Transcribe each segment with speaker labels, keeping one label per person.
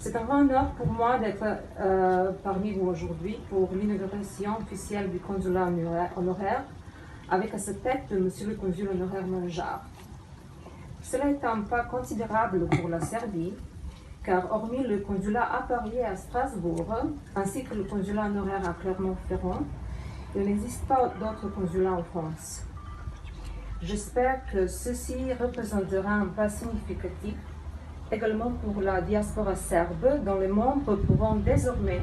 Speaker 1: C'est un grand honneur pour moi d'être parmi vous aujourd'hui pour l'inauguration officielle du consulat honoraire avec à sa tête Monsieur le consul honoraire Manjar. Cela est un pas considérable pour la Serbie, car hormis le consulat à Paris et à Strasbourg, ainsi que le consulat honoraire à Clermont-Ferrand, il n'existe pas d'autres consulats en France. J'espère que ceci représentera un pas significatif également pour la diaspora serbe, dont les membres pourront désormais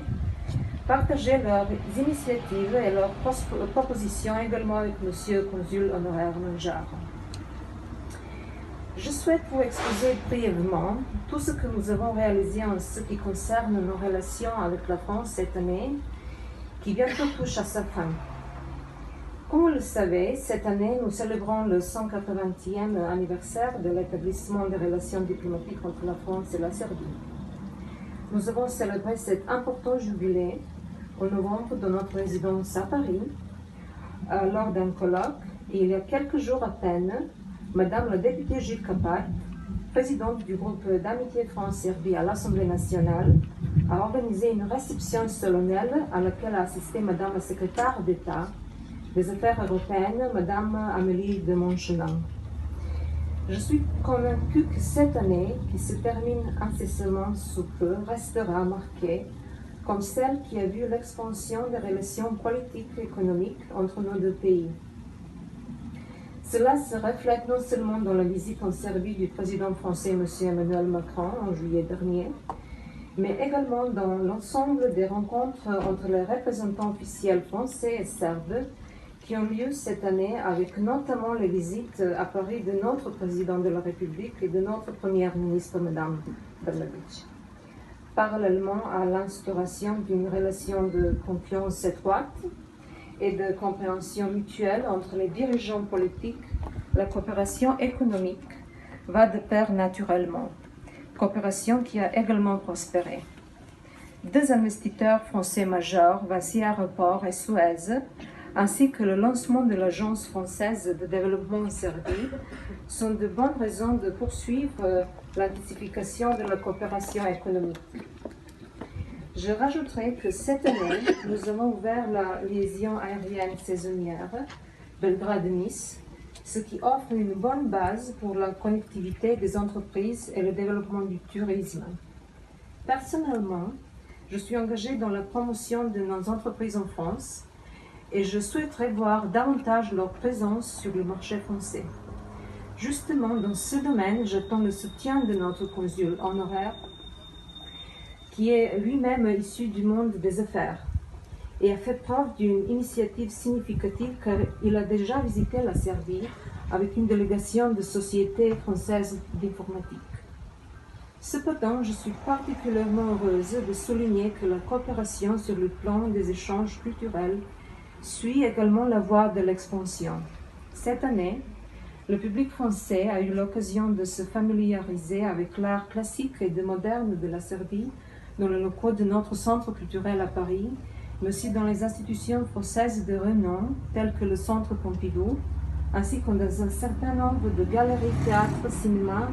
Speaker 1: partager leurs initiatives et leurs propositions également avec M. le consul honoraire Manjar. Je souhaite vous exposer brièvement tout ce que nous avons réalisé en ce qui concerne nos relations avec la France cette année, qui bientôt touche à sa fin. Comme vous le savez, cette année, nous célébrons le 180e anniversaire de l'établissement des relations diplomatiques entre la France et la Serbie. Nous avons célébré cet important jubilé en novembre dans notre résidence à Paris, lors d'un colloque, et il y a quelques jours à peine, Madame la députée Gilles Capat, présidente du groupe d'amitié France-Serbie à l'Assemblée nationale, a organisé une réception solennelle à laquelle a assisté Madame la secrétaire d'État des Affaires européennes, Madame Amélie de Montchalin. Je suis convaincue que cette année, qui se termine incessamment sous peu, restera marquée comme celle qui a vu l'expansion des relations politiques et économiques entre nos deux pays. Cela se reflète non seulement dans la visite en Serbie du président français M. Emmanuel Macron en juillet dernier, mais également dans l'ensemble des rencontres entre les représentants officiels français et serbes qui ont lieu cette année, avec notamment les visites à Paris de notre président de la République et de notre première ministre, Mme Brnabić. Parallèlement à l'instauration d'une relation de confiance étroite et de compréhension mutuelle entre les dirigeants politiques, la coopération économique va de pair naturellement, coopération qui a également prospéré. Deux investisseurs français majeurs, Vinci Aéroport et Suez, ainsi que le lancement de l'Agence française de développement en Serbie, sont de bonnes raisons de poursuivre l'intensification de la coopération économique. Je rajouterai que cette année, nous avons ouvert la liaison aérienne saisonnière Belgrade-Nice, ce qui offre une bonne base pour la connectivité des entreprises et le développement du tourisme. Personnellement, je suis engagée dans la promotion de nos entreprises en France et je souhaiterais voir davantage leur présence sur le marché français. Justement, dans ce domaine, j'attends le soutien de notre consul honoraire, qui est lui-même issu du monde des affaires et a fait preuve d'une initiative significative car il a déjà visité la Serbie avec une délégation de sociétés françaises d'informatique. Cependant, je suis particulièrement heureuse de souligner que la coopération sur le plan des échanges culturels suit également la voie de l'expansion. Cette année, le public français a eu l'occasion de se familiariser avec l'art classique et moderne de la Serbie dans les locaux de notre centre culturel à Paris, mais aussi dans les institutions françaises de renom, telles que le Centre Pompidou, ainsi que dans un certain nombre de galeries, théâtres, cinémas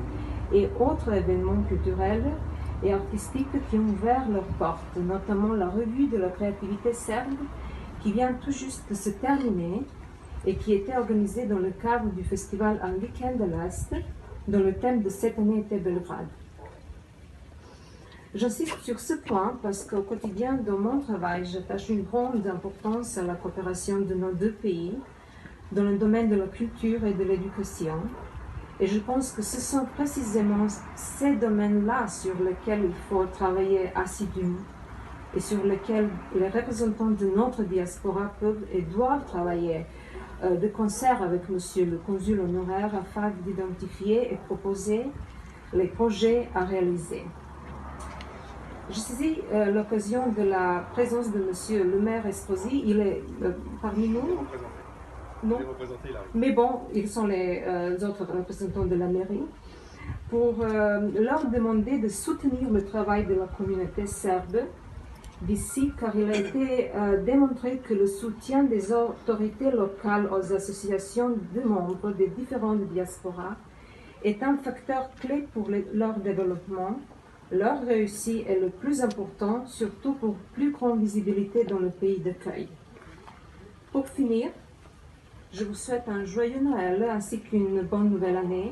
Speaker 1: et autres événements culturels et artistiques qui ont ouvert leurs portes, notamment la revue de la créativité serbe, qui vient tout juste de se terminer et qui était organisée dans le cadre du festival Un week-end de l'Est, dont le thème de cette année était Belgrade. J'insiste sur ce point parce qu'au quotidien dans mon travail, j'attache une grande importance à la coopération de nos deux pays dans le domaine de la culture et de l'éducation. Et je pense que ce sont précisément ces domaines-là sur lesquels il faut travailler assidûment et sur lesquels les représentants de notre diaspora peuvent et doivent travailler de concert avec Monsieur le consul honoraire afin d'identifier et proposer les projets à réaliser. Je saisis l'occasion de la présence de Monsieur le maire Esposi. Il est parmi nous. Non. Mais bon, ils sont les autres représentants de la mairie. Pour leur demander de soutenir le travail de la communauté serbe d'ici, car il a été démontré que le soutien des autorités locales aux associations de membres des différentes diasporas est un facteur clé pour leur développement, Leur réussite est le plus important, surtout pour plus grande visibilité dans le pays d'accueil. Pour finir, je vous souhaite un joyeux Noël ainsi qu'une bonne nouvelle année.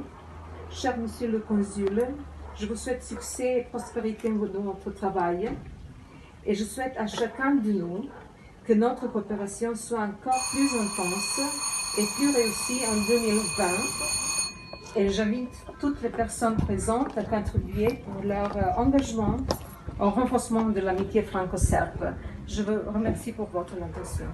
Speaker 1: Cher Monsieur le Consul, je vous souhaite succès et prospérité dans votre travail et je souhaite à chacun de nous que notre coopération soit encore plus intense et plus réussie en 2020. Et j'invite toutes les personnes présentes à contribuer pour leur engagement au renforcement de l'amitié franco-serbe. Je vous remercie pour votre attention.